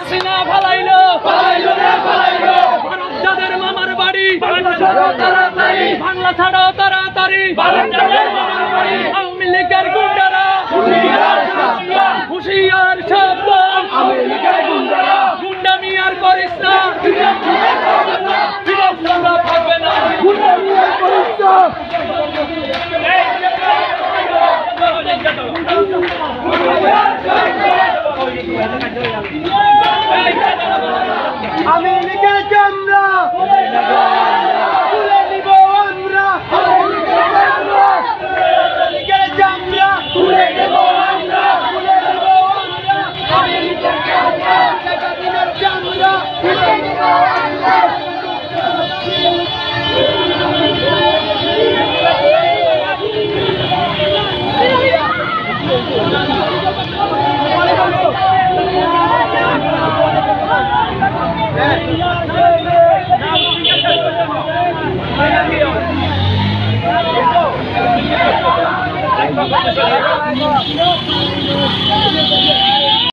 হাসিনা ফালাইলো ভারত যাদের মামার বাড়ি বাংলা ছাড়ো তাড়াতাড়ি আওয়ামী লীগের গুন্ডারা হুঁশিয়ার সাবধান গুন্ডামি আর করিস না বিরোধীরা থাকবে না আমি লিখে চামড়া তুলে নিব আমরা লিখে চামড়া তুলে নিব আমরা আমি লিখে চামড়া চামড়া তুলে নিব আমরা Hey!